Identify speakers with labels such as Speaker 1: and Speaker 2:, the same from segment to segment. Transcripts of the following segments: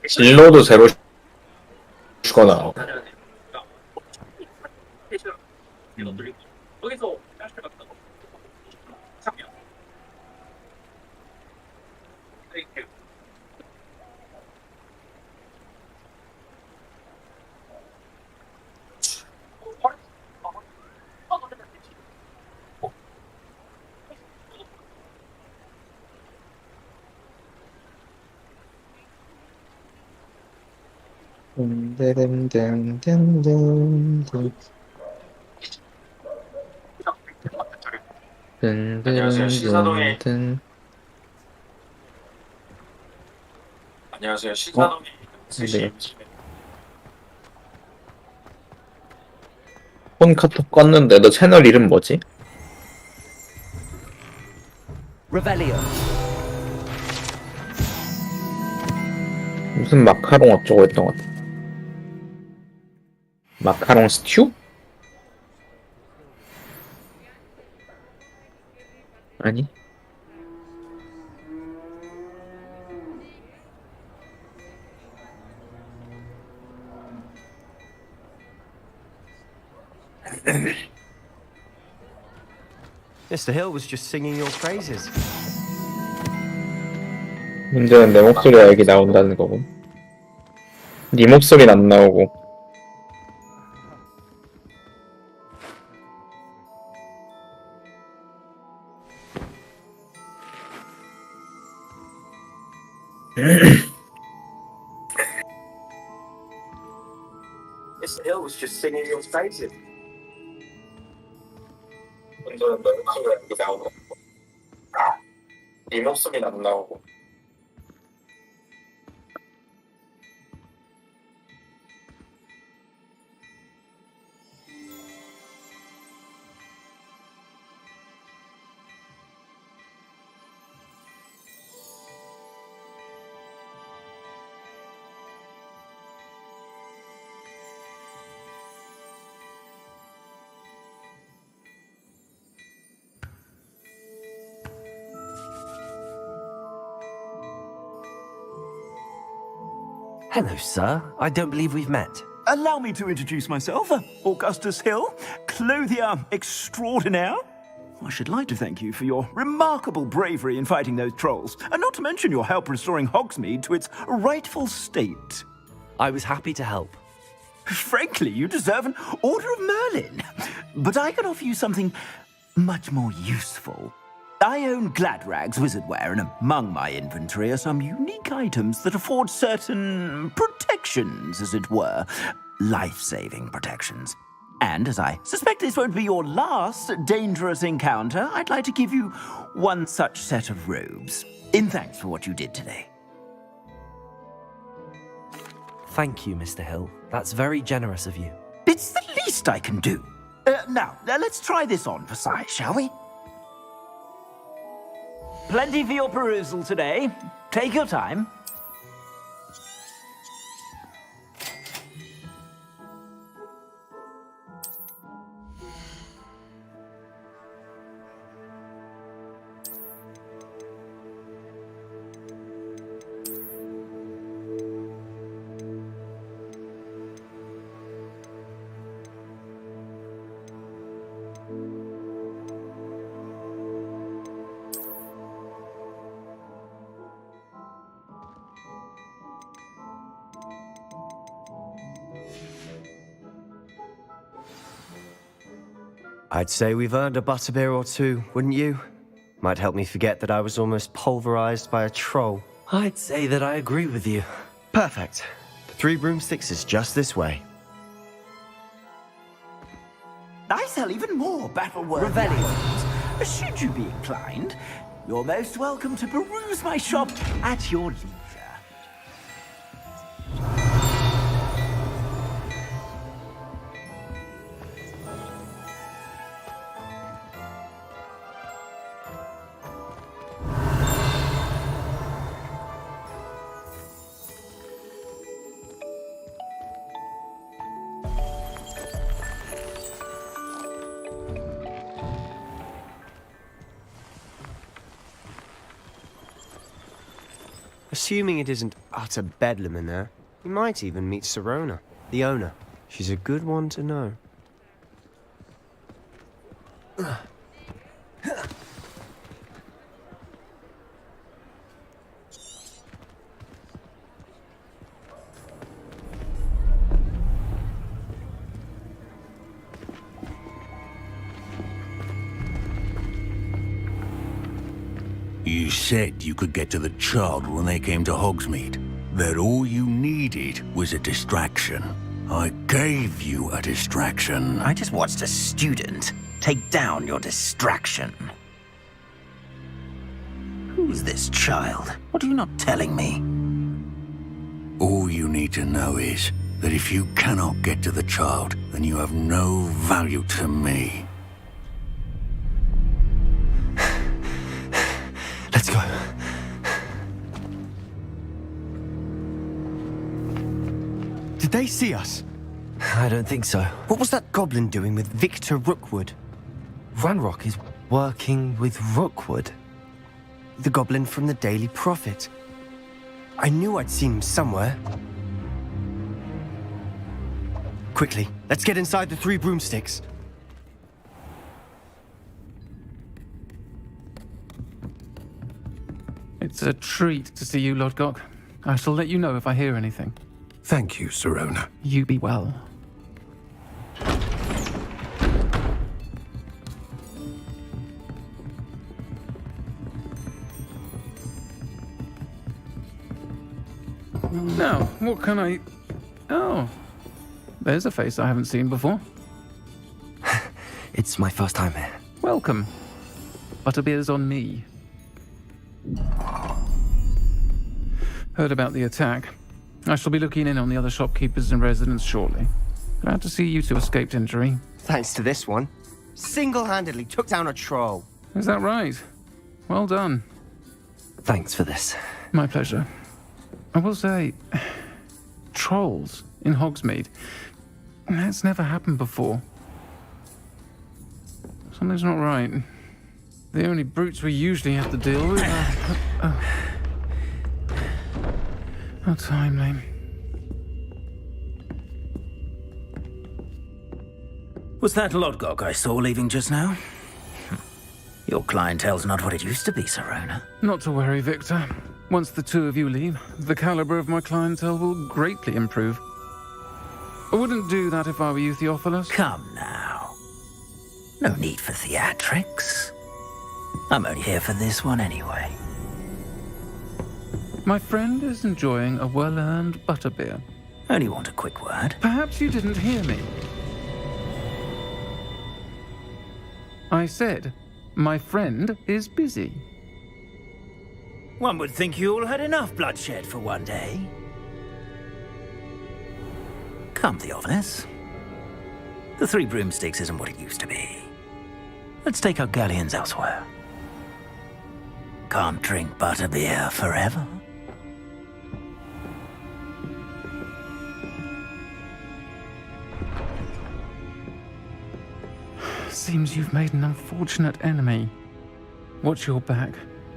Speaker 1: 진로도 제로 주거나. 안녕하세요, 시사동의 안녕하세요, 시사동의 네. 폰 카톡 껐는데 너 채널 이름 뭐지?
Speaker 2: Revelio.
Speaker 1: 무슨 마카롱 어쩌고 했던 것 같아. 마카롱 스튜? 아니?
Speaker 2: Mr. Hill was just singing your praises.
Speaker 1: 문제는 내 목소리가 여기 나온다는 거고. 네 목소리는 안 나오고.
Speaker 2: Mr. Hill was just singing your praises.
Speaker 1: 문제는 내 목소리가 여기 나오고. 네 목소리는 안 나오고.
Speaker 2: Hello, sir. I don't believe we've met.
Speaker 3: Allow me to introduce myself, Augustus Hill, clothier extraordinaire. I should like to thank you for your remarkable bravery in fighting those trolls, and not to mention your help restoring Hogsmeade to its rightful state.
Speaker 2: I was happy to help.
Speaker 3: Frankly, you deserve an Order of Merlin. But I can offer you something much more useful. I own Gladrag's wizardware, and among my inventory are some unique items that afford certain protections, as it were. Life-saving protections. And as I suspect this won't be your last dangerous encounter, I'd like to give you one such set of robes, in thanks for what you did today.
Speaker 2: Thank you, Mr. Hill. That's very generous of you.
Speaker 3: It's the least I can do. Now, let's try this on for size, shall we? Plenty for your perusal today. Take your time.
Speaker 2: I'd say we've earned a butterbeer or two, wouldn't you? Might help me forget that I was almost pulverized by a troll. I'd say that I agree with you. Perfect. The 3 broomsticks is just this way.
Speaker 3: I sell even more battle-worthy items. Should you be inclined, you're most welcome to peruse my shop at your leisure.
Speaker 2: Assuming it isn't utter bedlam in there, you might even meet Sirona, the owner. She's a good one to know.
Speaker 4: You said you could get to the child when they came to Hogsmeade. That all you needed was a distraction. I gave you a distraction.
Speaker 3: I just watched a student take down your distraction. Who's this child? What are you not telling me?
Speaker 4: All you need to know is that if you cannot get to the child, then you have no value to me.
Speaker 2: Let's go. Did they see us? I don't think so. What was that goblin doing with Victor Rookwood? Ranrock is working with Rookwood. The goblin from the Daily Prophet. I knew I'd seen him somewhere. Quickly, let's get inside the Three Broomsticks.
Speaker 5: It's a treat to see you, Lodgok. I shall let you know if I hear anything.
Speaker 6: Thank you, Sirona.
Speaker 5: You be well. Now, what can I... Oh, there's a face I haven't seen before.
Speaker 2: It's my first time here.
Speaker 5: Welcome. Butterbeer's on me. Heard about the attack. I shall be looking in on the other shopkeepers and residents shortly. Glad to see you two escaped injury.
Speaker 2: Thanks to this one. Single-handedly took down a troll.
Speaker 5: Is that right? Well done.
Speaker 2: Thanks for this.
Speaker 5: My pleasure. I will say, trolls in Hogsmeade. That's never happened before. Something's not right. The only brutes we usually have to deal with are... How timely.
Speaker 3: Was that Lodgok I saw leaving just now? Your clientele's not what it used to be, Sirona.
Speaker 5: Not to worry, Victor. Once the two of you leave, the caliber of my clientele will greatly improve. I wouldn't do that if I were you, Theophilus.
Speaker 3: Come now. No need for theatrics. I'm only here for this one anyway.
Speaker 5: My friend is enjoying a well-earned butterbeer.
Speaker 3: Only want a quick word.
Speaker 5: Perhaps you didn't hear me. I said, my friend is busy.
Speaker 3: One would think you all had enough bloodshed for one day. Come, Theophilus. The Three Broomsticks isn't what it used to be. Let's take our galleons elsewhere. Can't drink butterbeer forever.
Speaker 5: Seems you've made an unfortunate enemy. Watch your back.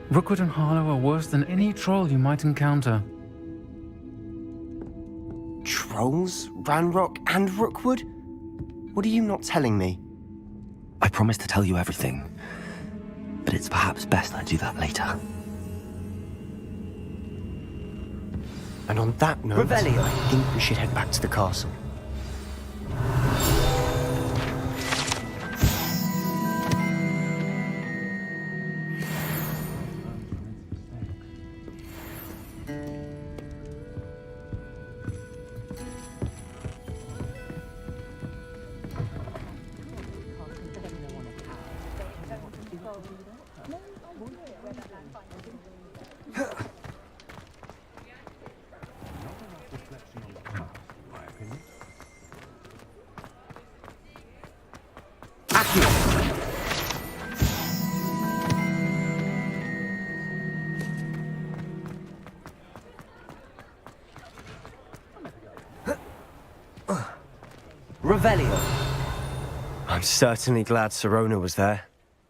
Speaker 5: Rookwood and Harlow are worse than any troll you might encounter.
Speaker 2: Trolls, Ranrock, and Rookwood? What are you not telling me?
Speaker 7: I promise to tell you everything, but it's perhaps best I do that later.
Speaker 2: And on that note,
Speaker 3: Revelio.
Speaker 2: I think we should head back to the castle.
Speaker 3: Revelio.
Speaker 2: I'm certainly glad Sirona was there.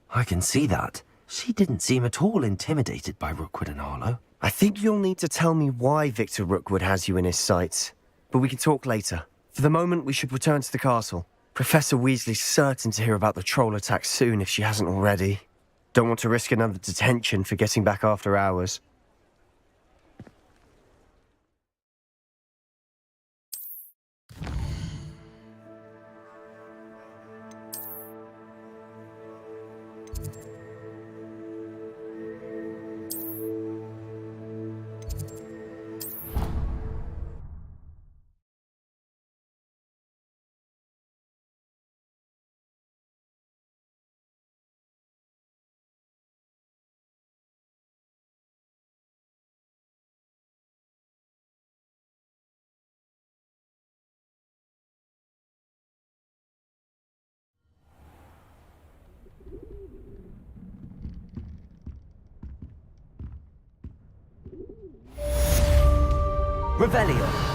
Speaker 7: I can see that. She didn't seem at all intimidated by Rookwood and Harlow.
Speaker 2: I think you'll need to tell me why Victor Rookwood has you in his sights. But we can talk later. For the moment, we should return to the castle. Professor Weasley's certain to hear about the troll attack soon if she hasn't already. Don't want to risk another detention for getting back after hours.
Speaker 7: Revelio.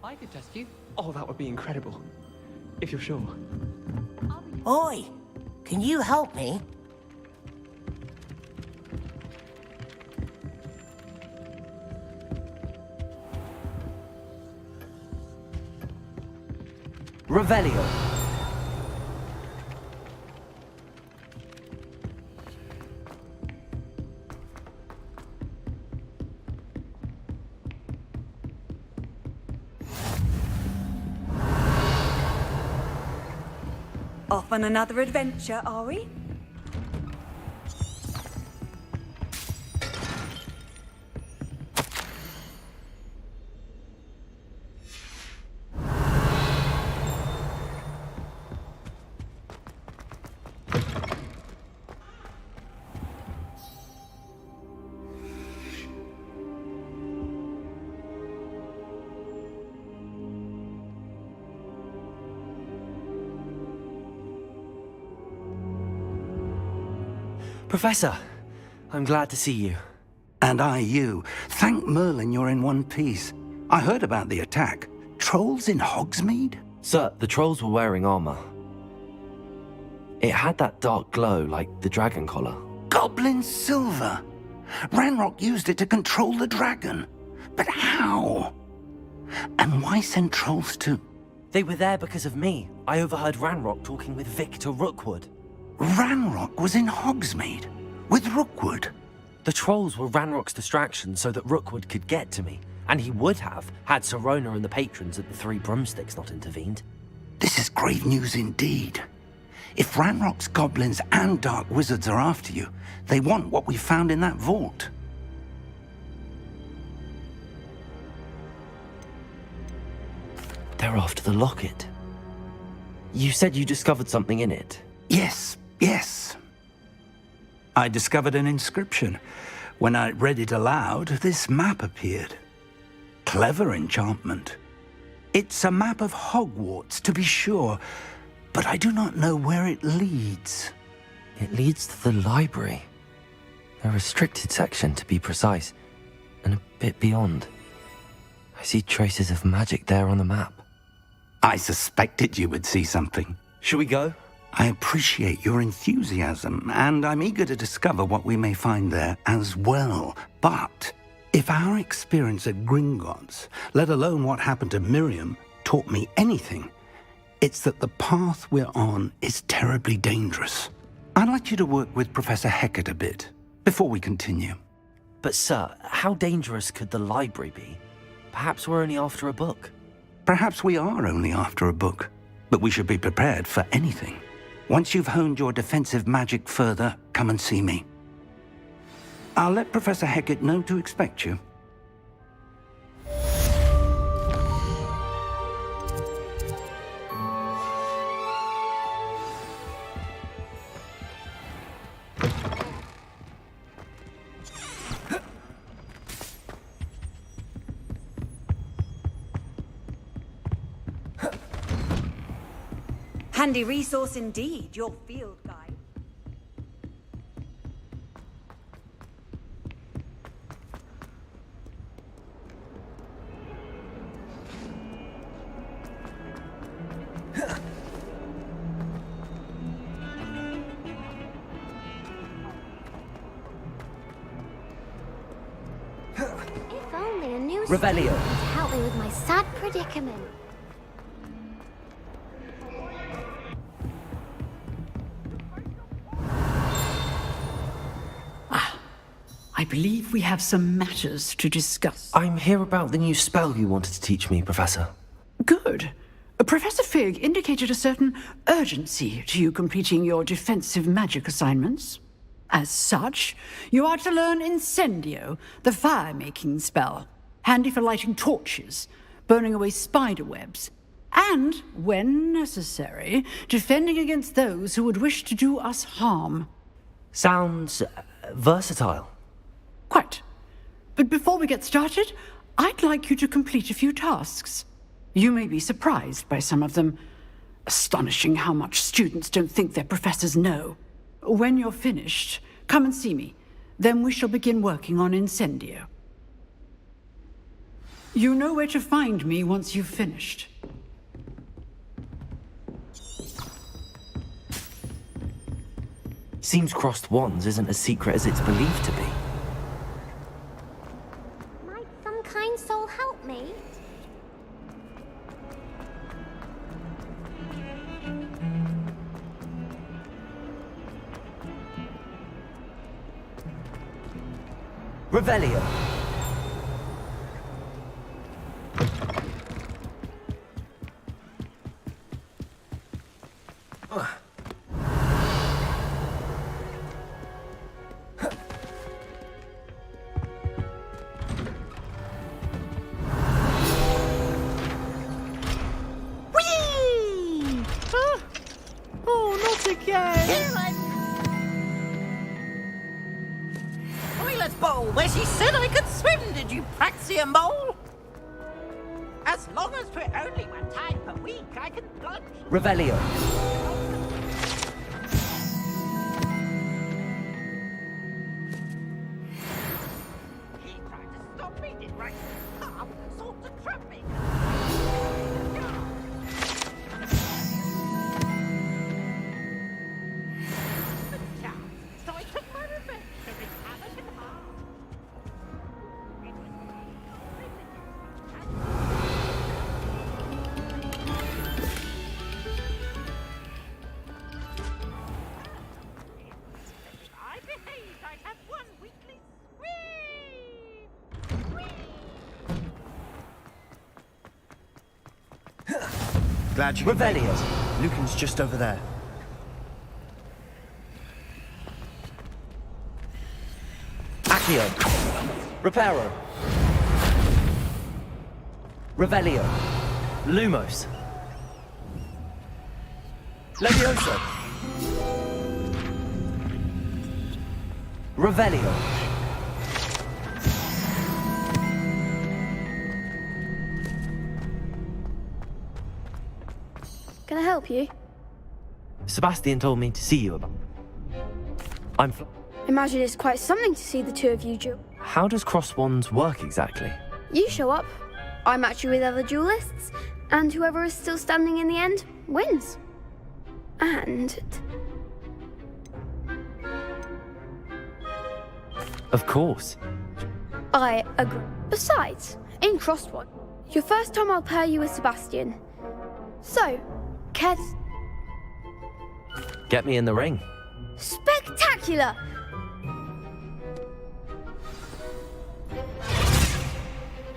Speaker 8: I could test you. Oh, that would be incredible. If you're sure.
Speaker 9: Oi! Can you help me?
Speaker 7: Revelio.
Speaker 10: Off on another adventure, are we?
Speaker 2: Professor, I'm glad to see you.
Speaker 4: And I you. Thank Merlin you're in one piece. I heard about the attack. Trolls in Hogsmeade?
Speaker 7: Sir, the trolls were wearing armor. It had that dark glow like the dragon collar.
Speaker 4: Goblin silver! Ranrock used it to control the dragon. But how? And why send trolls to...
Speaker 2: They were there because of me. I overheard Ranrock talking with Victor Rookwood.
Speaker 4: Ranrock was in Hogsmeade? With Rookwood?
Speaker 2: The trolls were Ranrock's distraction so that Rookwood could get to me. And he would have, had Sirona and the patrons at the Three Broomsticks not intervened.
Speaker 4: This is grave news indeed. If Ranrock's goblins and dark wizards are after you, they want what we found in that vault.
Speaker 2: They're after the locket. You said you discovered something in it.
Speaker 4: Yes. I discovered an inscription. When I read it aloud, this map appeared. Clever enchantment. It's a map of Hogwarts, to be sure, but I do not know where it leads.
Speaker 2: It leads to the library. A restricted section, to be precise, and a bit beyond. I see traces of magic there on the map.
Speaker 4: I suspected you would see something.
Speaker 7: Shall we go?
Speaker 4: I appreciate your enthusiasm, and I'm eager to discover what we may find there as well. But if our experience at Gringotts, let alone what happened to Miriam, taught me anything, it's that the path we're on is terribly dangerous. I'd like you to work with Professor Hecat a bit before we continue.
Speaker 7: But sir, how dangerous could the library be? Perhaps we're only after a book.
Speaker 4: Perhaps we are only after a book, but we should be prepared for anything. Once you've honed your defensive magic further, come and see me. I'll let Professor Hecat know to expect you.
Speaker 10: Handy resource indeed, your field guide.
Speaker 11: If only a new
Speaker 7: Revelio.
Speaker 11: student could help me with my sad predicament.
Speaker 12: I believe we have some matters to discuss.
Speaker 7: I'm here about the new spell you wanted to teach me, Professor.
Speaker 12: Good. Professor Fig indicated a certain urgency to you completing your defensive magic assignments. As such, you are to learn Incendio, the fire-making spell, handy for lighting torches, burning away spider webs, and, when necessary, defending against those who would wish to do us harm.
Speaker 7: Sounds versatile.
Speaker 12: Quite. But before we get started, I'd like you to complete a few tasks. You may be surprised by some of them. Astonishing how much students don't think their professors know. When you're finished, come and see me. Then we shall begin working on Incendio. You know where to find me once you've finished.
Speaker 7: Seems crossed wands isn't as secret as it's believed to be.
Speaker 11: Might some kind soul help me?
Speaker 7: Revelio.
Speaker 9: Toilet bowl, where she said I could swim, did you praxia mole? As long as we're only 1 time per week, I can plunge.
Speaker 7: Revelio.
Speaker 9: He tried to stop me, did right? Sought to trap me. So I took my revenge to wreak havoc and harm. I behaved. I'd have one weekly
Speaker 2: Glad you
Speaker 7: Revelio.
Speaker 2: Lucan's just over there.
Speaker 7: Accio. Reparo. Revelio. Lumos. Levioso. Revelio.
Speaker 11: Can I help you?
Speaker 7: Sebastian told me to see you about.
Speaker 11: Imagine it's quite something to see the two of you duel.
Speaker 7: How does cross wands work exactly?
Speaker 11: You show up, I match you with other duelists, and whoever is still standing in the end wins. And
Speaker 7: Of course.
Speaker 11: I agree. Besides, in Crosswatch, your first time I'll pair you with Sebastian. So, care to...
Speaker 7: Get me in the ring.
Speaker 11: Spectacular!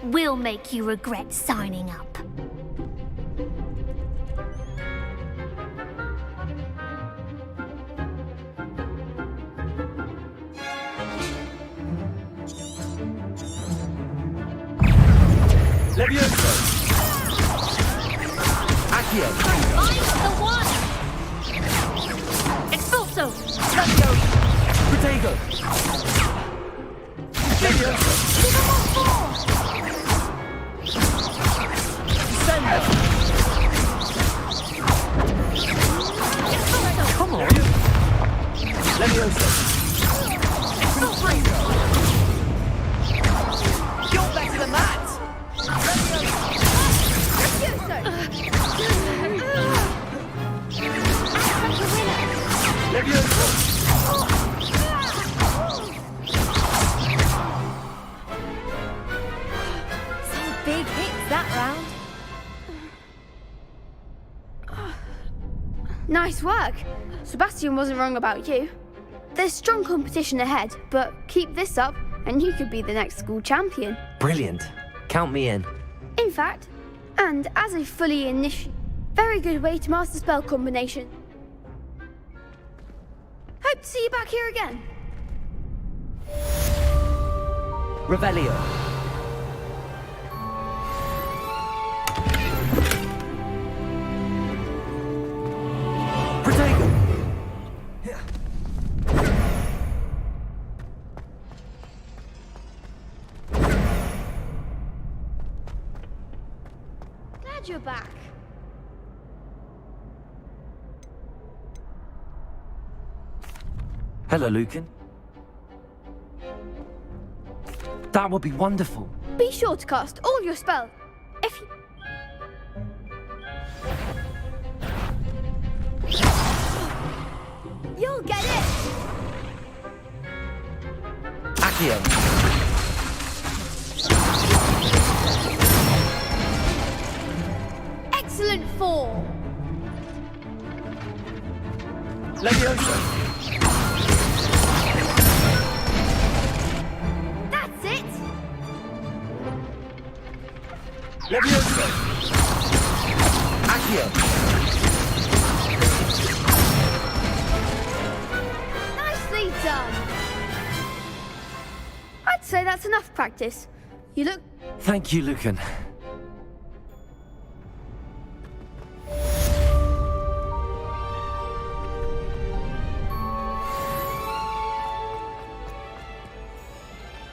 Speaker 13: We'll make you regret signing up.
Speaker 3: Levioso! Accio!
Speaker 13: I'm the one! Expulso!
Speaker 3: Levio! Protego! Levioso!
Speaker 13: Give him all four!
Speaker 3: Send!
Speaker 13: Expulso!
Speaker 3: Come on! Levioso!
Speaker 13: Expulso!
Speaker 3: You're better than that! Levioso!
Speaker 11: Some big hits that round. Nice work. Sebastian wasn't wrong about you. There's strong competition ahead, but keep this up and you could be the next school champion.
Speaker 7: Brilliant. Count me in.
Speaker 11: In fact, and as a fully initiated, very good way to master spell combination. Hope to see you back here again.
Speaker 3: Revelio. Protego.
Speaker 11: Glad you're back.
Speaker 7: Hello, Lucan. That would be wonderful.
Speaker 11: Be sure to cast all your spells. If you... You'll get it!
Speaker 3: Accio.
Speaker 11: Excellent form.
Speaker 3: Levioso.
Speaker 11: That's it!
Speaker 3: Levioso. Accio.
Speaker 11: Nicely done. I'd say that's enough practice. You look...
Speaker 7: Thank you, Lucan.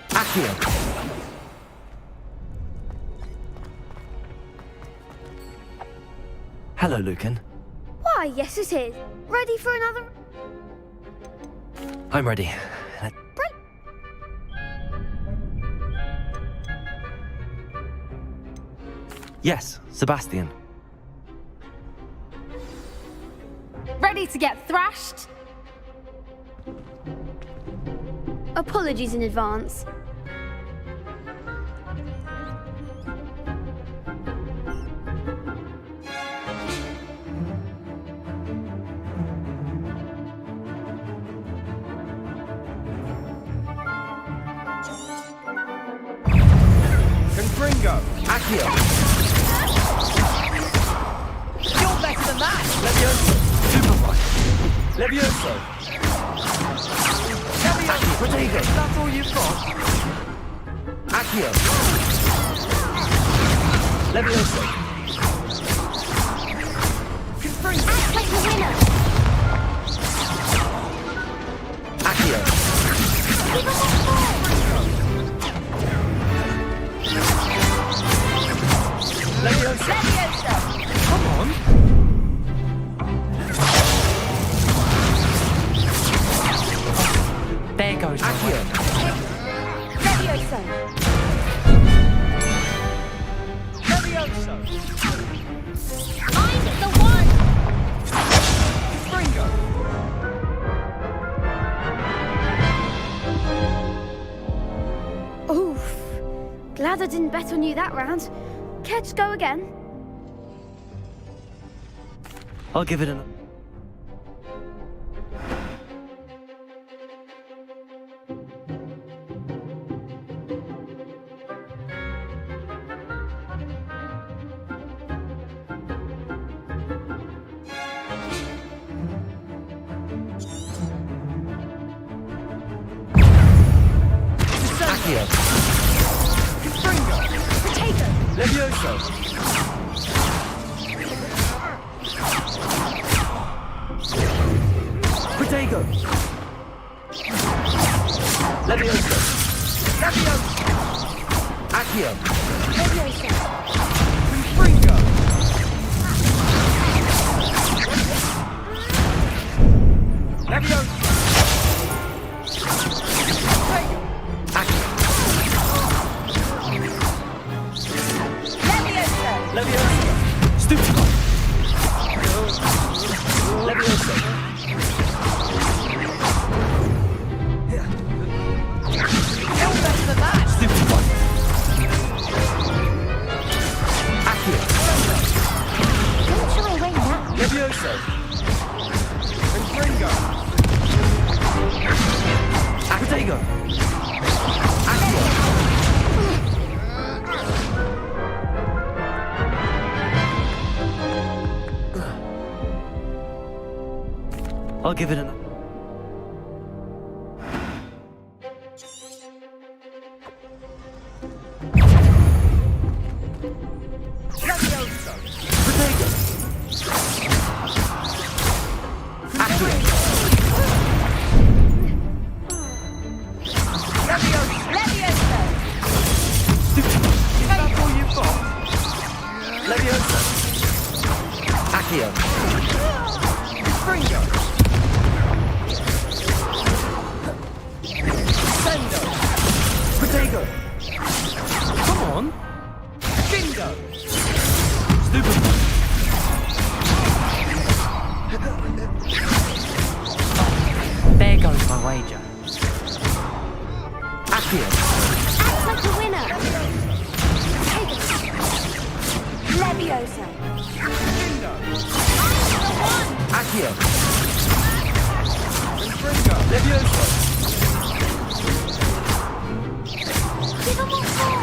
Speaker 3: Accio.
Speaker 7: Hello, Lucan.
Speaker 11: Why, yes it is. Ready for another...
Speaker 7: I'm ready. Yes, Sebastian.
Speaker 11: Ready to get thrashed? Apologies in advance.
Speaker 3: Confringo. Accio. You're better than that. Levioso. Levioso. Levioso. Protego. That's all you've got. Accio. Levioso. Confringo.
Speaker 13: Take the winner!
Speaker 3: Accio. Levioso. Come on.
Speaker 7: There goes my
Speaker 3: Accio.
Speaker 11: Levioso.
Speaker 3: Levioso.
Speaker 13: I'm the one!
Speaker 11: Glad I didn't bet on you that round. Care to go again?
Speaker 7: I'll give it an...
Speaker 2: Levioso! Protego! Levioso! Levioso! Accio!
Speaker 11: Levioso!
Speaker 2: Fringo! Levioso! Levioso! Stupid! Levioso! Stupid one! Accio!
Speaker 13: Don't you away now.
Speaker 2: Levioso! Fringo! Protego! Accio!
Speaker 7: I'll give it an...
Speaker 2: Levioso! Accio! Fringo! Sendo! Protego! Come on! Bingo! Stupid!
Speaker 9: There goes my wager.
Speaker 2: Accio!
Speaker 11: Act like a winner! Levioso!
Speaker 2: Accio! Levioso!
Speaker 11: Give him a call!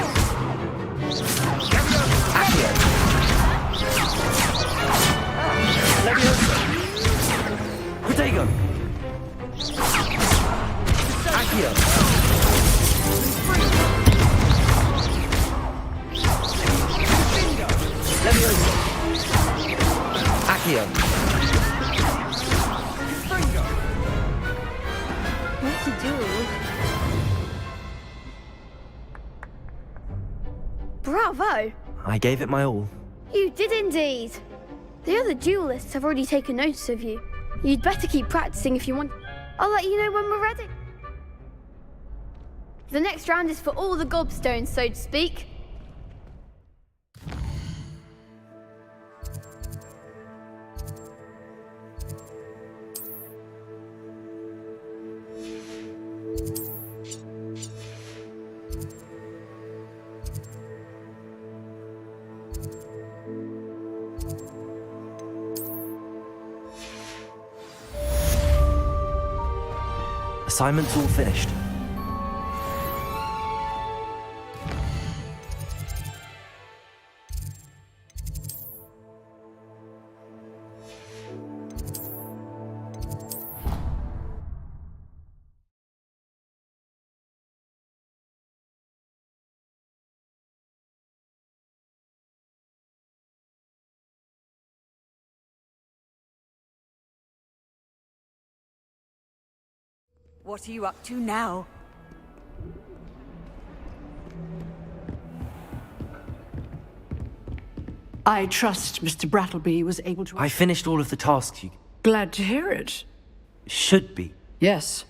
Speaker 2: Accio! Levioso! Protego! Accio! Levioso! Accio!
Speaker 11: What's a duel? Bravo!
Speaker 7: I gave it my all.
Speaker 11: You did indeed! The other duelists have already taken notice of you. You'd better keep practicing if you want. I'll let you know when we're ready. The next round is for all the gobstones, so to speak.
Speaker 7: Assignment's all finished.
Speaker 10: What are you up to now?
Speaker 12: I trust Mr. Brattleby was able to...
Speaker 7: I finished all of the tasks you...
Speaker 12: Glad to hear it.
Speaker 7: should be.
Speaker 12: Yes.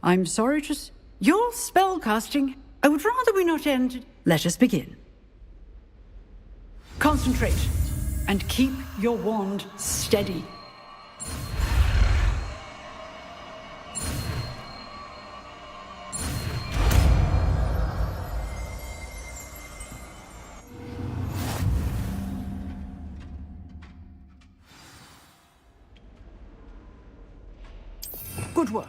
Speaker 12: I'm sorry to... Your spellcasting. I would rather we not end... Let us begin. Concentrate. And keep your wand steady. Good work.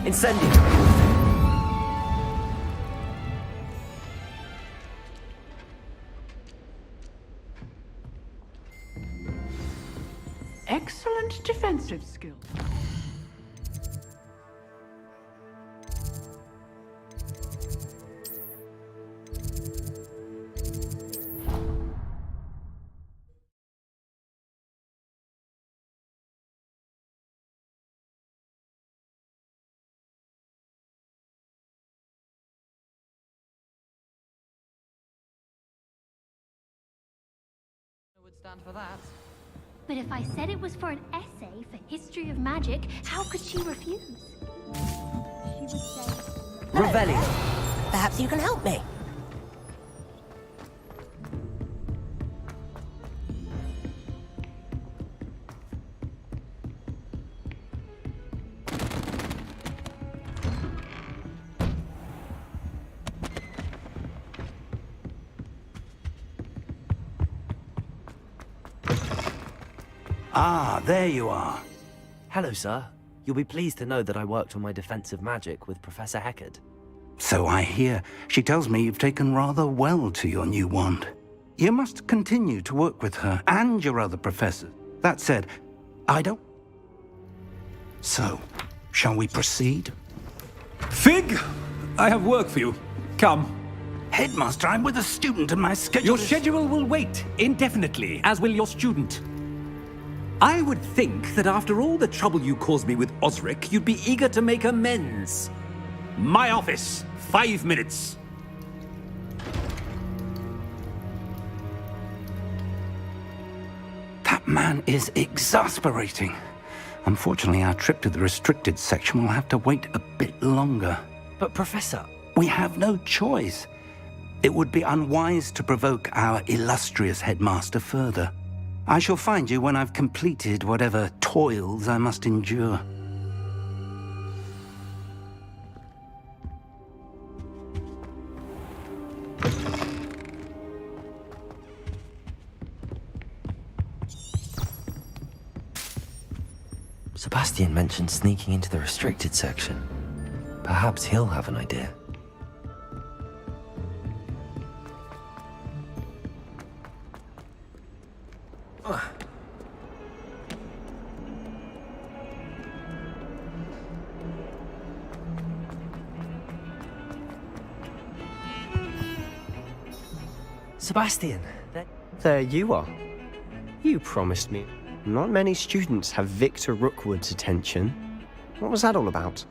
Speaker 2: Incendio!
Speaker 12: Excellent defensive skill.
Speaker 8: Would stand for that.
Speaker 13: But if I said it was for an essay for history of magic, how could she refuse? She would say...
Speaker 2: Revelio!
Speaker 9: Perhaps you can help me.
Speaker 4: Ah, there you are.
Speaker 7: Hello, sir. You'll be pleased to know that I worked on my defensive magic with Professor Heckard.
Speaker 4: So I hear. She tells me you've taken rather well to your new wand. You must continue to work with her and your other professors. That said, I don't... So, shall we proceed?
Speaker 14: Fig! I have work for you. Come.
Speaker 4: Headmaster, I'm with a student and my schedule
Speaker 14: Your
Speaker 4: is...
Speaker 14: schedule will wait indefinitely, as will your student. I would think that after all the trouble you caused me with Osric, you'd be eager to make amends. My office, 5 minutes.
Speaker 4: That man is exasperating. Unfortunately, our trip to the restricted section will have to wait a bit longer.
Speaker 7: But Professor...
Speaker 4: We have no choice. It would be unwise to provoke our illustrious headmaster further. I shall find you when I've completed whatever toils I must endure.
Speaker 7: Sebastian mentioned sneaking into the restricted section. Perhaps he'll have an idea.
Speaker 2: Sebastian, there you are. You promised me. Not many students have Victor Rookwood's attention. What was that all about?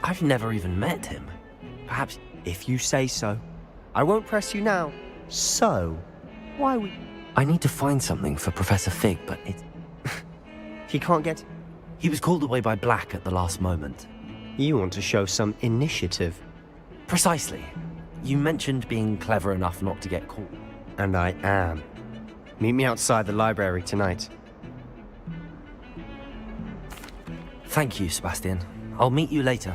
Speaker 7: I've never even met him.
Speaker 2: Perhaps if you say so. I won't press you now. So, why we...
Speaker 7: I need to find something for Professor Fig, but it's...
Speaker 2: He can't get...
Speaker 7: He was called away by Black at the last moment.
Speaker 2: You want to show some initiative.
Speaker 7: Precisely. You mentioned being clever enough not to get caught.
Speaker 2: And I am. Meet me outside the library tonight.
Speaker 7: Thank you, Sebastian. I'll meet you later.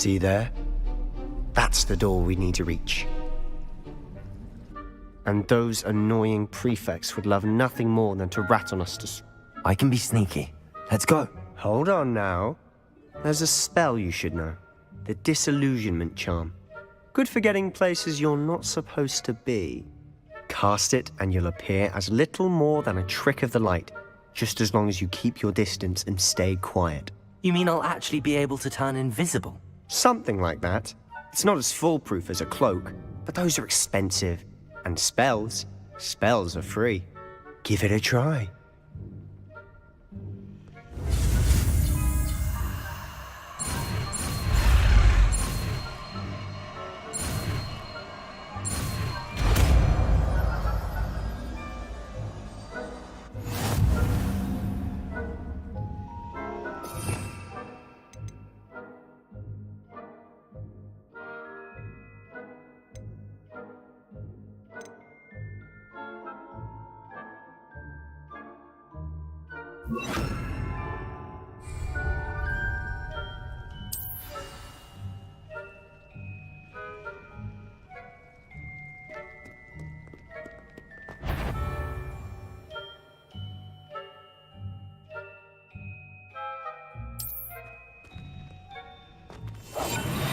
Speaker 2: See there? That's the door we need to reach. And those annoying prefects would love nothing more than to rat on us to...
Speaker 7: I can be sneaky. Let's go.
Speaker 2: Hold on now. There's a spell you should know. The Disillusionment Charm. Good for getting places you're not supposed to be. Cast it and you'll appear as little more than a trick of the light, just as long as you keep your distance and stay quiet.
Speaker 7: You mean I'll actually be able to turn invisible?
Speaker 2: Something like that. It's not as foolproof as a cloak, but those are expensive. And spells are free. Give it a try.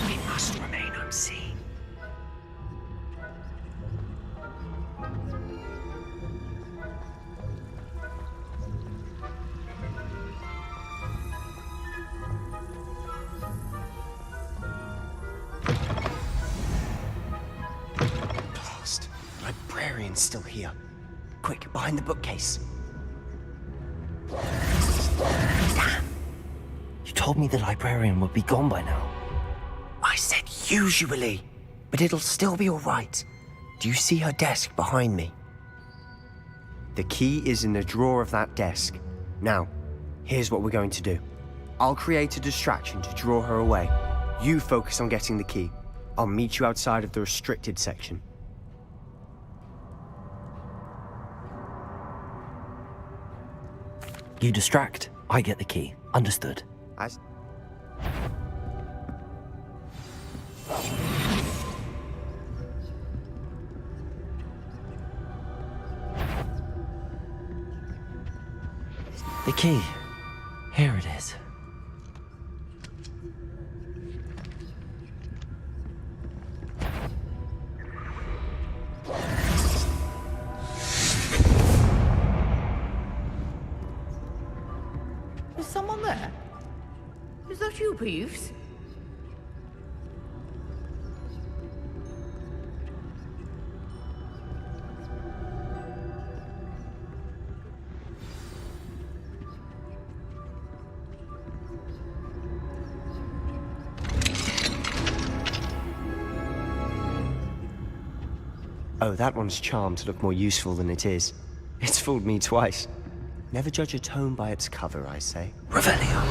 Speaker 15: We must remain unseen.
Speaker 2: Blast. The librarian's still here. Quick, behind the bookcase.
Speaker 7: Damn. You told me the librarian would be gone by now.
Speaker 2: I said usually, but it'll still be all right. Do you see her desk behind me? The key is in the drawer of that desk. Now, here's what we're going to do. I'll create a distraction to draw her away. You focus on getting the key. I'll meet you outside of the restricted section.
Speaker 7: You distract, I get the key. Understood.
Speaker 2: As...
Speaker 7: The key. Here it is.
Speaker 9: Is someone there? Is that you, Peeves?
Speaker 2: Oh, that one's charmed to look more useful than it is. It's fooled me twice. Never judge a tome by its cover, I say.
Speaker 7: Revelio.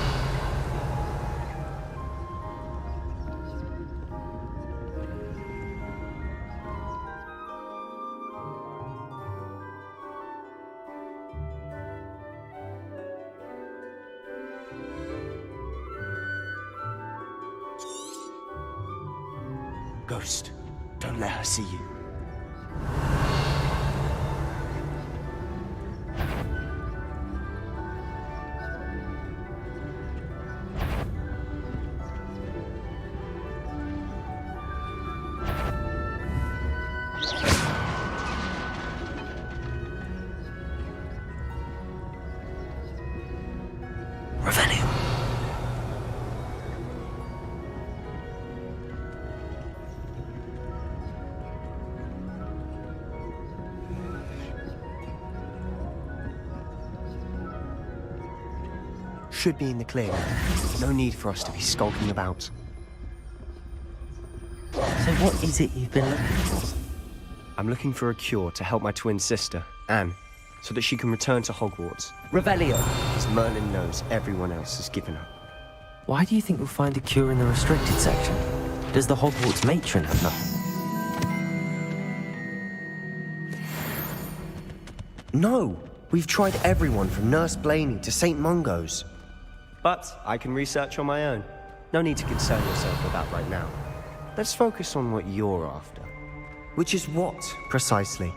Speaker 2: Ghost, don't let her see you.
Speaker 7: Revelio.
Speaker 2: Should be in the clear. No need for us to be skulking about.
Speaker 7: So what is it you've been looking for?
Speaker 2: I'm looking for a cure to help my twin sister, Anne, so that she can return to Hogwarts.
Speaker 7: Revelio.
Speaker 2: As Merlin knows everyone else has given up.
Speaker 7: Why do you think you'll find a cure in the restricted section? Does the Hogwarts matron have none?
Speaker 2: No! We've tried everyone from Nurse Blaney to St. Mungo's. But I can research on my own. No need to concern yourself with that right now. Let's focus on what you're after. Which is what, precisely?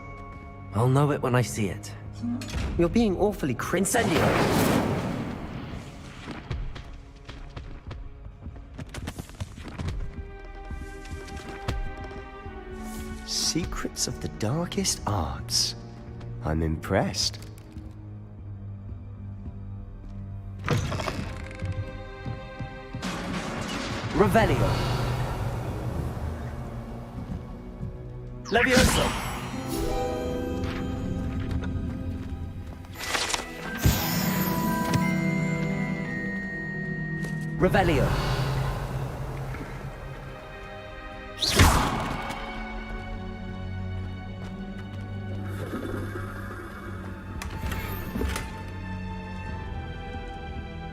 Speaker 7: I'll know it when I see it.
Speaker 2: You're being awfully Incendio! Secrets of the darkest arts. I'm impressed.
Speaker 7: Revelio.
Speaker 2: Levioso!
Speaker 7: Revelio.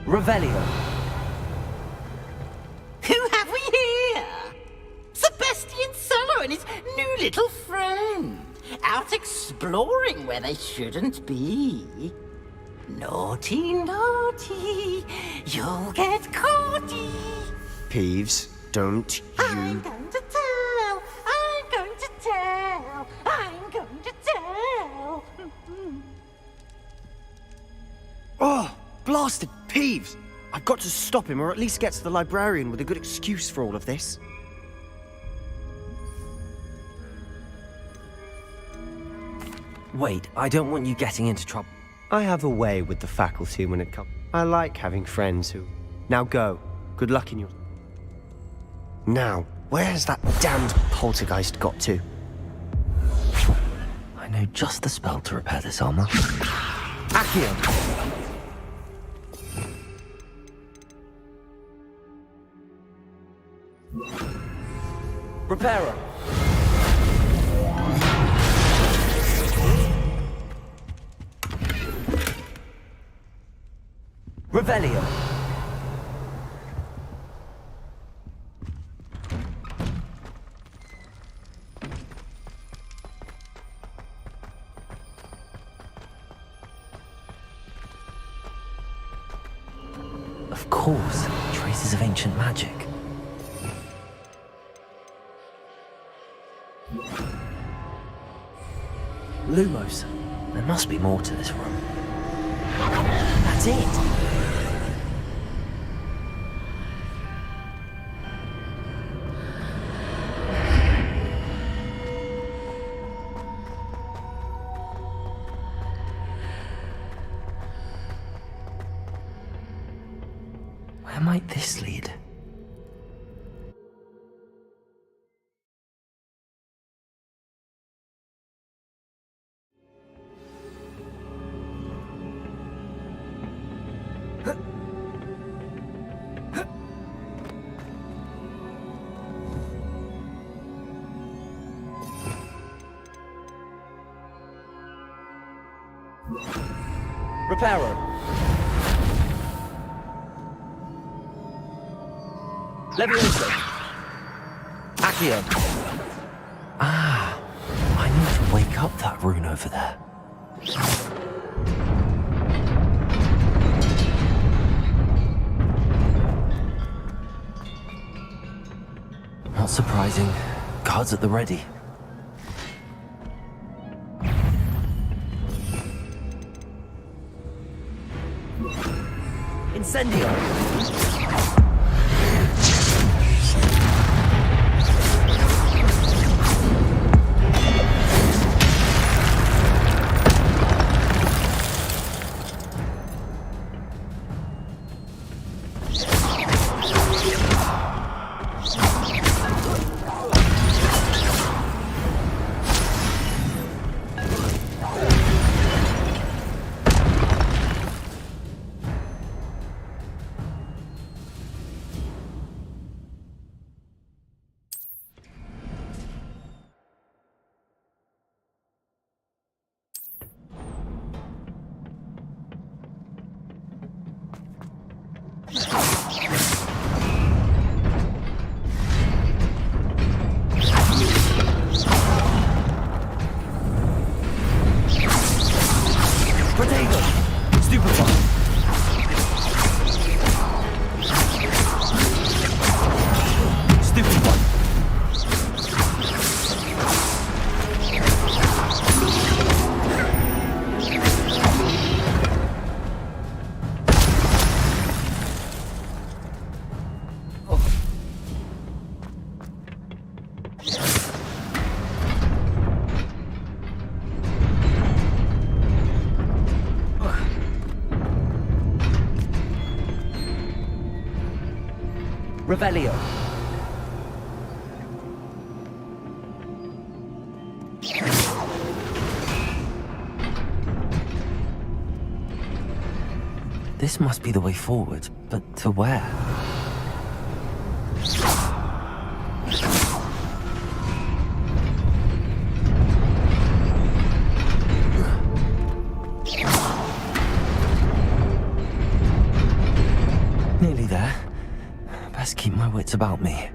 Speaker 7: Revelio.
Speaker 9: Who have we here? Sebastian Solo and his new little friend. Out exploring where they shouldn't be. Naughty, naughty, you'll get caughty.
Speaker 2: Peeves, don't
Speaker 9: I'm going to tell, I'm going to tell, I'm going to tell.
Speaker 2: Oh, blasted Peeves! I've got to stop him, or at least get to the librarian with a good excuse for all of this.
Speaker 7: Wait, I don't want you getting into trouble.
Speaker 2: I have a way with the faculty when it comes. I like having friends who... Now go. Good luck in your... Now, where's that damned poltergeist got to?
Speaker 7: I know just the spell to repair this armor.
Speaker 2: Accio!
Speaker 7: Reparo. Revelio. Of course, traces of ancient magic. Lumos. There must be more to this room. That's it! Where might this lead? Reparo. Levioso. Accio. Ah, I need to wake up that rune over there. Not surprising. Guards at the ready. Incendio!
Speaker 14: Revelio.
Speaker 7: This must be the way forward, but to where? Nearly there. Best keep my wits about me.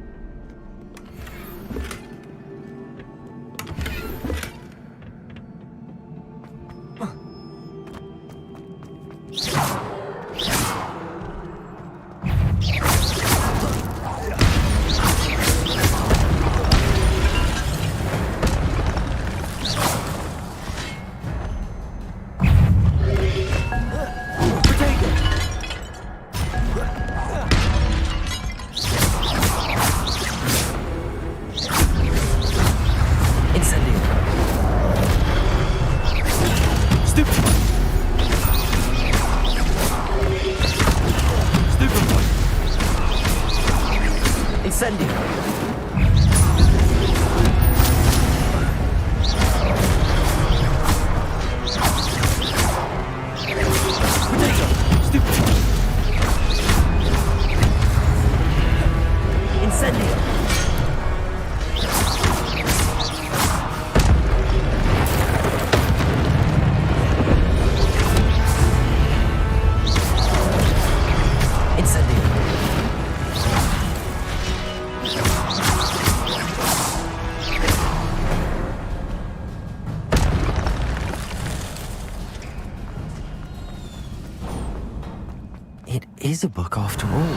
Speaker 7: It is a book after all.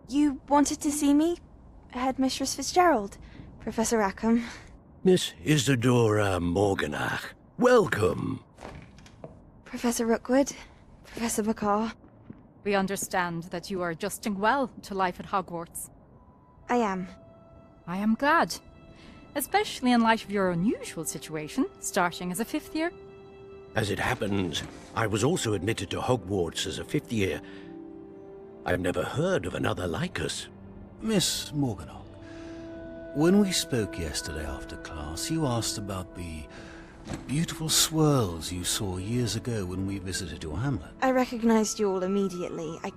Speaker 15: You wanted to see me? Headmistress Fitzgerald, Professor Rackham.
Speaker 6: Miss Isadora Morganach, welcome.
Speaker 15: Professor Rookwood, Professor Bakar.
Speaker 10: We understand that you are adjusting well to life at Hogwarts.
Speaker 15: I am.
Speaker 10: I am glad. Especially in light of your unusual situation, starting as a 5th year.
Speaker 6: As it happens, I was also admitted to Hogwarts as a 5th year. I've never heard of another like us.
Speaker 16: Miss Morganach, when we spoke yesterday after class, you asked about the Beautiful swirls you saw years ago when we visited your hamlet.
Speaker 15: I recognized you all immediately. I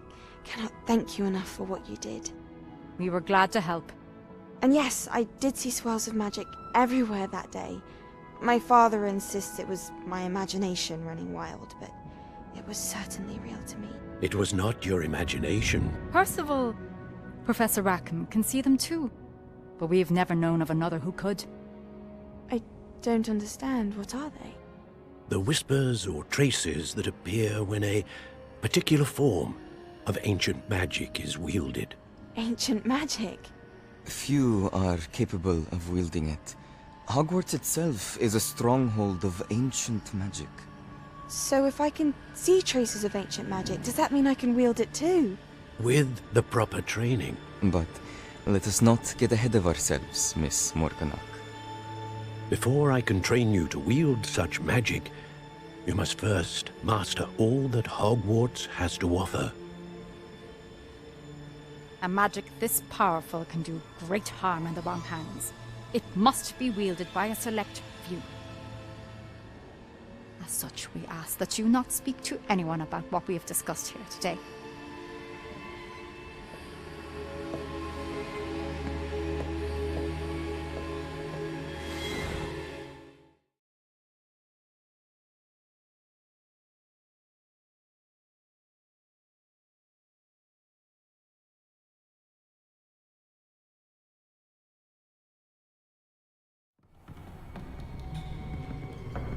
Speaker 15: cannot thank you enough for what you did.
Speaker 10: We were glad to help.
Speaker 15: And yes, I did see swirls of magic everywhere that day. My father insists it was my imagination running wild, but it was certainly real to me.
Speaker 6: It was not your imagination.
Speaker 10: Percival, Professor Rackham can see them too. But we've never known of another who could.
Speaker 15: I don't understand. What are they?
Speaker 6: The whispers or traces that appear when a particular form of ancient magic is wielded.
Speaker 15: Ancient magic?
Speaker 17: Few are capable of wielding it. Hogwarts itself is a stronghold of ancient magic.
Speaker 15: So if I can see traces of ancient magic, does that mean I can wield it too?
Speaker 6: With the proper training.
Speaker 17: But let us not get ahead of ourselves, Miss Morganach.
Speaker 6: Before I can train you to wield such magic, you must first master all that Hogwarts has to offer.
Speaker 10: A magic this powerful can do great harm in the wrong hands. It must be wielded by a select few. As such, we ask that you not speak to anyone about what we have discussed here today.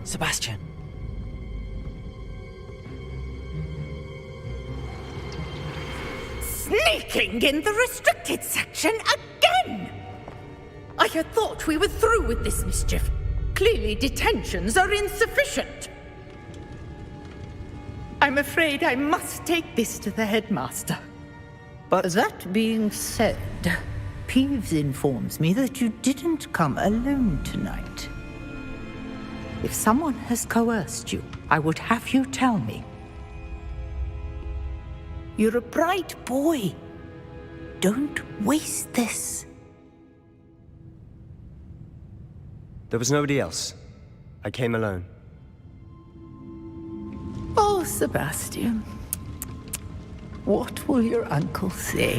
Speaker 18: Sebastian.
Speaker 9: Sneaking in the restricted section again! I had thought we were through with this mischief. Clearly detentions are insufficient. I'm afraid I must take this to the headmaster.
Speaker 19: But that being said, Peeves informs me that you didn't come alone tonight. If someone has coerced you, I would have you tell me. You're a bright boy. Don't waste this.
Speaker 2: There was nobody else. I came alone.
Speaker 19: Oh, Sebastian. What will your uncle say?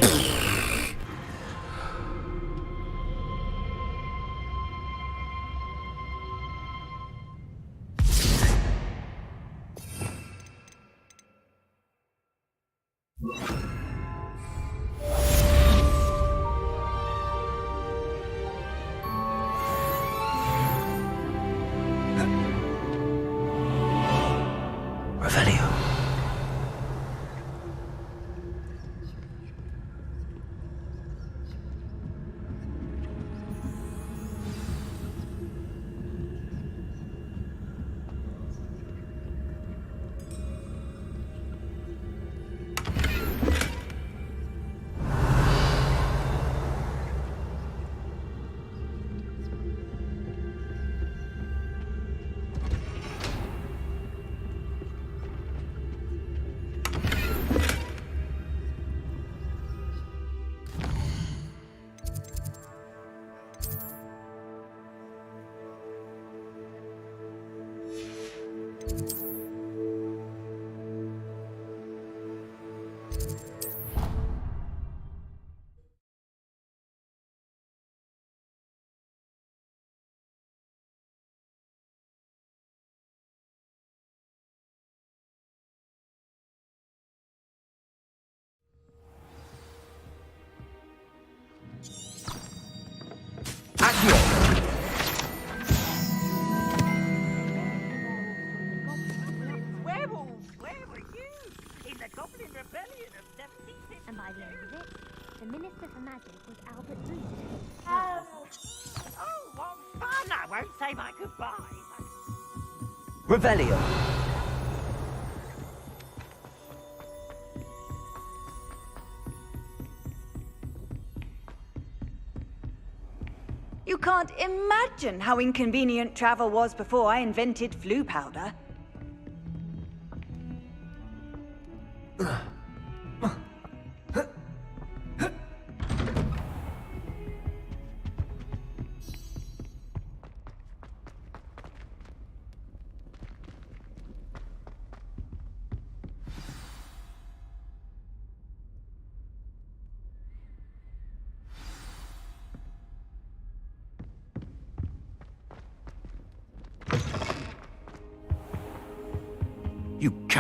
Speaker 9: Werewolves, where were you? In the Goblin Rebellion of 1750?
Speaker 13: And by the end of it, the Minister for Magic was Albert Booth.
Speaker 9: Oh, what fun! I won't say my goodbyes.
Speaker 2: Revelio.
Speaker 20: You can't imagine how inconvenient travel was before I invented flu powder.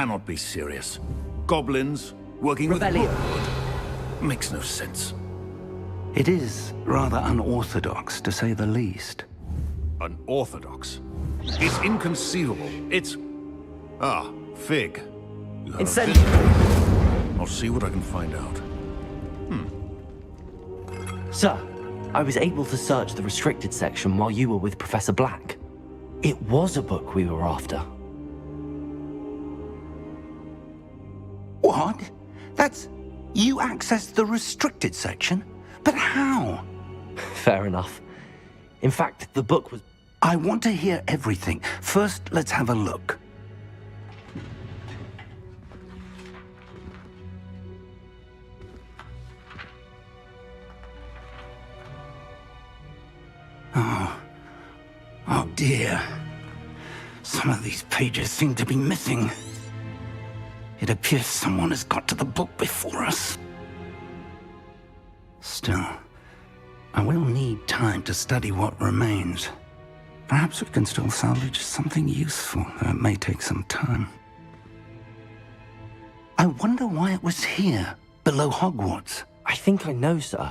Speaker 16: cannot be serious. Goblins working
Speaker 4: Rebellion.
Speaker 16: with Hookwood makes no sense.
Speaker 4: It is rather unorthodox, to say the least.
Speaker 16: Unorthodox? It's inconceivable. It's... Ah, Fig. You have a visitor. I'll see what I can find out.
Speaker 7: Sir, I was able to search the restricted section while you were with Professor Black. It was a book we were after.
Speaker 4: What? That's... You accessed the restricted section? But how?
Speaker 7: Fair enough. In fact, the book was...
Speaker 4: I want to hear everything. First, let's have a look. Oh dear. Some of these pages seem to be missing. It appears someone has got to the book before us. Still, I will need time to study what remains. Perhaps we can still salvage something useful, though it may take some time. I wonder why it was here, below Hogwarts.
Speaker 7: I think I know, sir.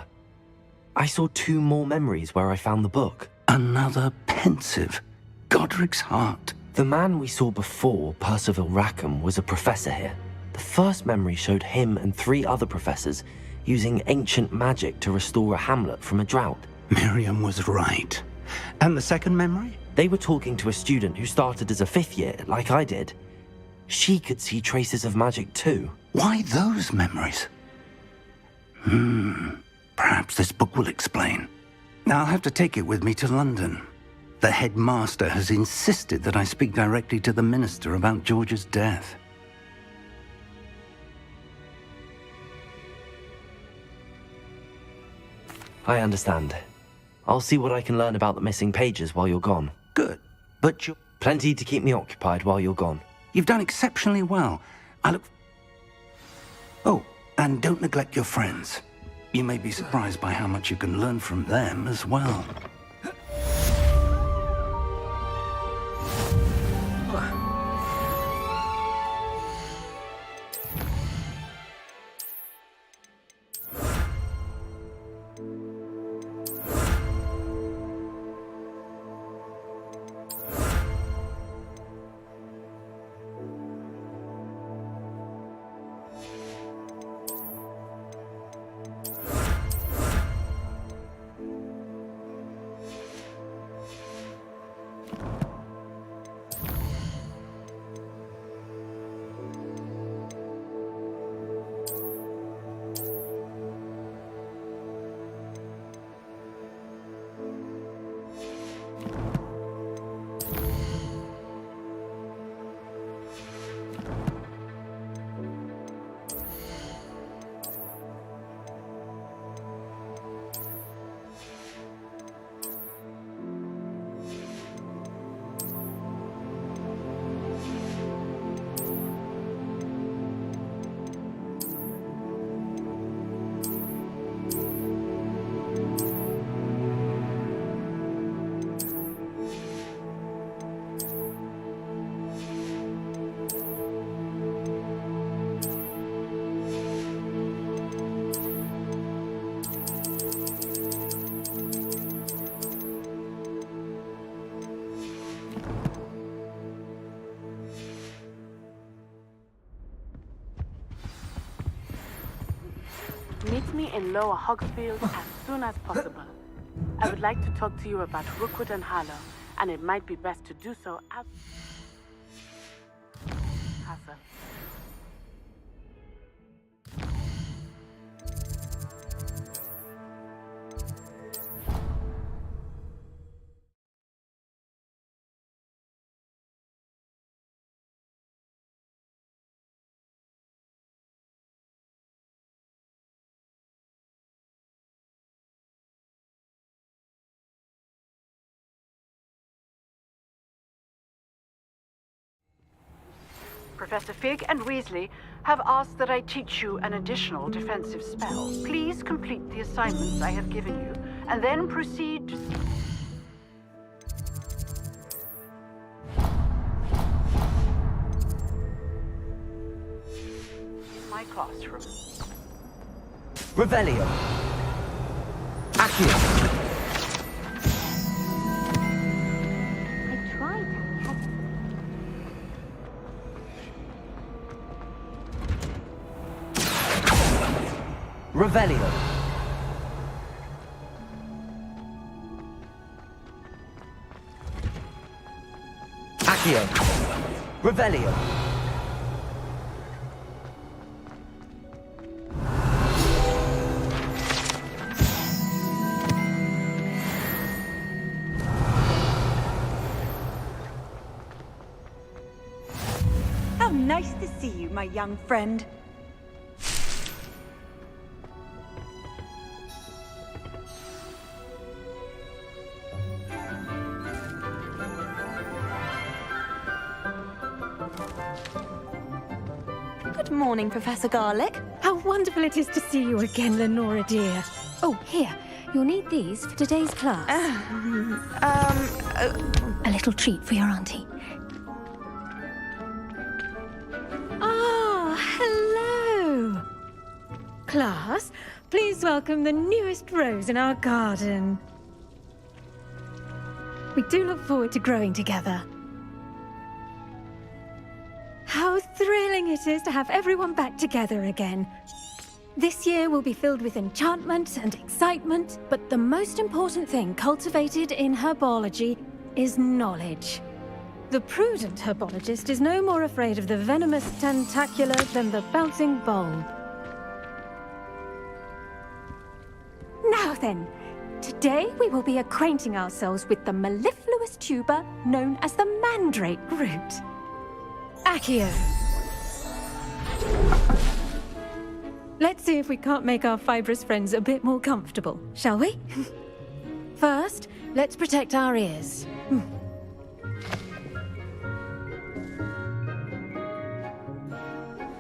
Speaker 7: I saw 2 more memories where I found the book.
Speaker 4: Another pensive. Godric's heart.
Speaker 7: The man we saw before, Percival Rackham, was a professor here. The first memory showed him and 3 other professors using ancient magic to restore a hamlet from a drought.
Speaker 4: Miriam was right. And the second memory?
Speaker 7: They were talking to a student who started as a 5th year, like I did. She could see traces of magic too.
Speaker 4: Why those memories? Perhaps this book will explain. I'll have to take it with me to London. The headmaster has insisted that I speak directly to the minister about George's death.
Speaker 7: I understand. I'll see what I can learn about the missing pages while you're gone.
Speaker 4: Good, but you...
Speaker 7: Plenty to keep me occupied while you're gone.
Speaker 4: You've done exceptionally well. I look... Oh, and don't neglect your friends. You may be surprised by how much you can learn from them as well.
Speaker 21: Meet me in Lower Hogsfield as soon as possible. I would like to talk to you about Rookwood and Harlow, and it might be best to do so as... Hassel. Professor Fig and Weasley have asked that I teach you an additional defensive spell. Please complete the assignments I have given you, and then proceed to... classroom.
Speaker 7: Revelio. Accio.
Speaker 13: I tried.
Speaker 7: Revelio. Accio. Revelio.
Speaker 20: How nice to see you, my young friend.
Speaker 1: Good morning, Professor Garlick.
Speaker 22: How wonderful it is to see you again, Lenora dear. Oh, here. You'll need these for today's class. A little treat for your auntie. Ah, hello. Class, please welcome the newest rose in our garden. We do look forward to growing together. How thrilling it is to have everyone back together again. This year will be filled with enchantment and excitement, but the most important thing cultivated in herbology is knowledge. The prudent herbologist is no more afraid of the venomous tentacula than the bouncing bulb. Now then, today we will be acquainting ourselves with the mellifluous tuber known as the mandrake root. Accio. Let's see if we can't make our fibrous friends a bit more comfortable, shall we? First, let's protect our ears.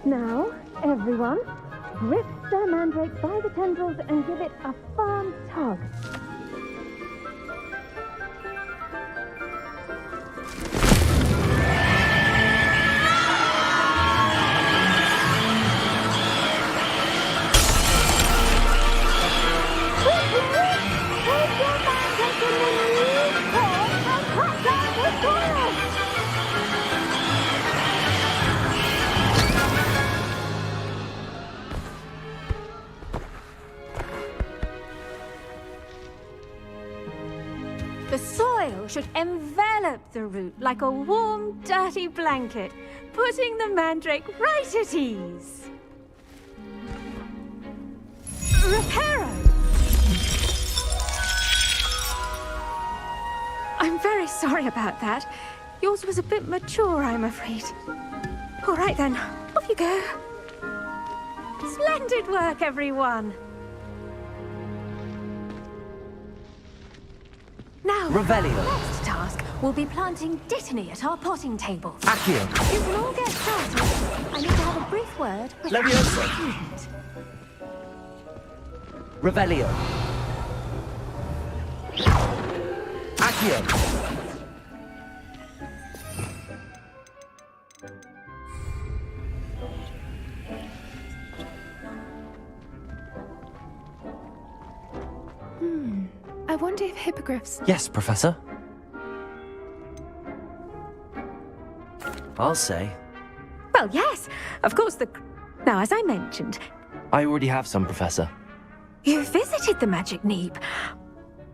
Speaker 22: Now, everyone, grip the mandrake by the tendrils and give it a firm tug. The soil should envelop the root like a warm, dirty blanket, putting the mandrake right at ease. Reparo! I'm very sorry about that. Yours was a bit mature, I'm afraid. All right then, off you go. Splendid work, everyone. Now,
Speaker 7: Revelio.
Speaker 22: the next task will be planting dittany at our potting tables.
Speaker 7: Accio.
Speaker 22: You can all get started. I need to have a brief word with our
Speaker 7: Leviosa.
Speaker 22: student.
Speaker 7: Revelio. Accio.
Speaker 22: I wonder if hippogriffs...
Speaker 7: Yes, Professor. I'll say.
Speaker 22: Well, yes, of course Now, as I mentioned,
Speaker 7: I already have some, Professor.
Speaker 22: you visited the Magic Neep.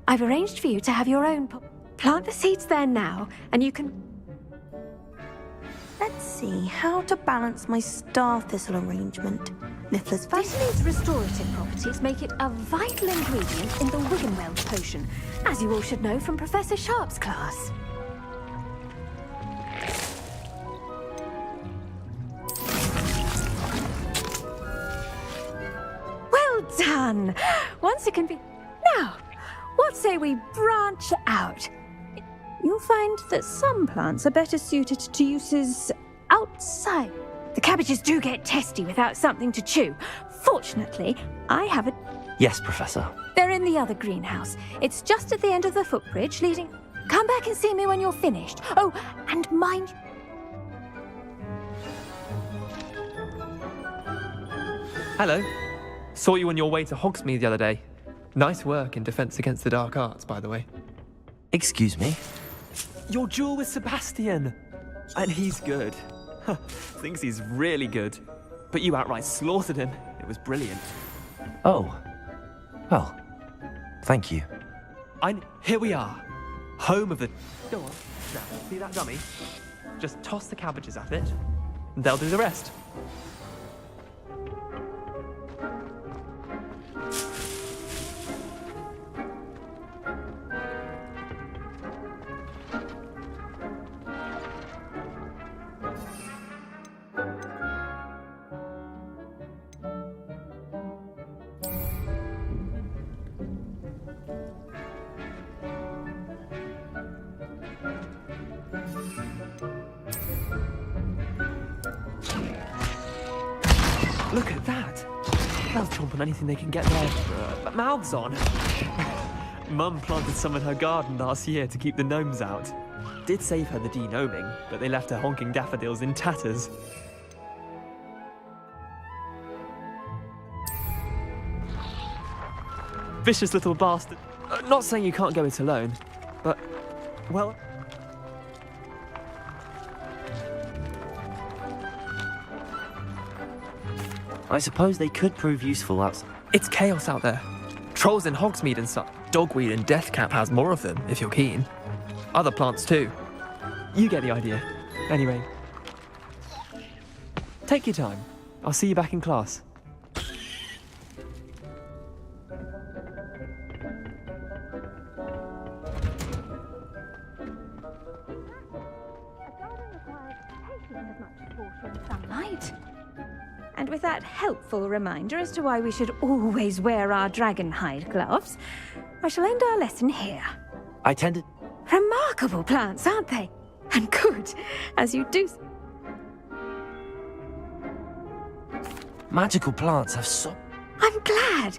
Speaker 22: I've arranged for you to have your own... Plant the seeds there now, and you can...
Speaker 1: Let's see how to balance my star thistle arrangement. Niffler's
Speaker 22: Dittany's restorative properties make it a vital ingredient in the Wiggenweld potion, as you all should know from Professor Sharp's class. Well done! Once it can be... Now, what say we branch out? You'll find that some plants are better suited to uses outside. The cabbages do get testy without something to chew. Fortunately, I have a...
Speaker 7: Yes, Professor.
Speaker 22: They're in the other greenhouse. It's just at the end of the footbridge leading... Come back and see me when you're finished. Oh, and mind...
Speaker 8: Hello. Saw you on your way to Hogsmeade the other day. Nice work in Defense Against the Dark Arts, by the way.
Speaker 7: Excuse me?
Speaker 8: Your duel with Sebastian! And he's good. Thinks he's really good. But you outright slaughtered him. It was brilliant.
Speaker 7: Oh. Well, thank you.
Speaker 8: Here we are. Home of the... Go on. Now, see that dummy? Just toss the cabbages at it, and they'll do the rest. Look at that! They'll chomp on anything they can get their mouths on. Mum planted some in her garden last year to keep the gnomes out. Did save her the de-gnoming, but they left her honking daffodils in tatters. Vicious little bastard. Not saying you can't go it alone, but, well...
Speaker 7: I suppose they could prove useful outside.
Speaker 8: It's chaos out there. Trolls in Hogsmeade and such. Dogweed and Deathcap has more of them, if you're keen. Other plants too. You get the idea. Anyway. Take your time. I'll see you back in class.
Speaker 22: Sunlight. And with that helpful reminder as to why we should always wear our dragon hide gloves, I shall end our lesson here.
Speaker 7: I tended...
Speaker 22: Remarkable plants, aren't they? And good, as you do...
Speaker 7: Magical plants have so...
Speaker 22: I'm glad.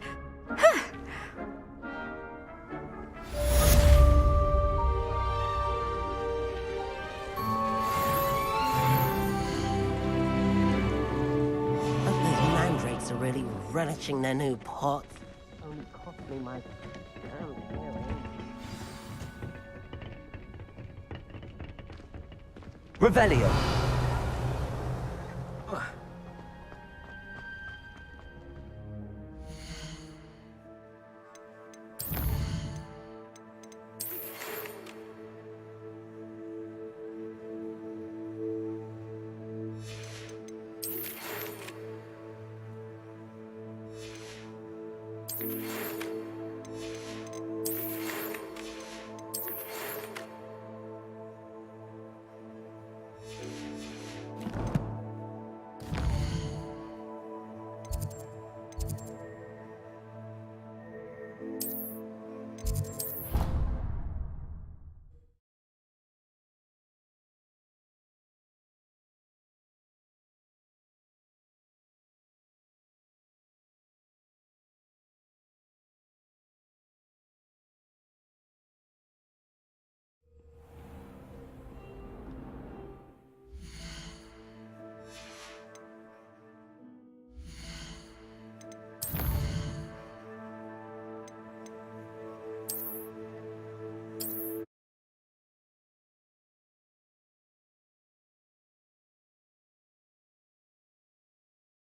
Speaker 3: Mandrakes are really relishing their new pots. Only cost me my pound, really.
Speaker 7: Revelio.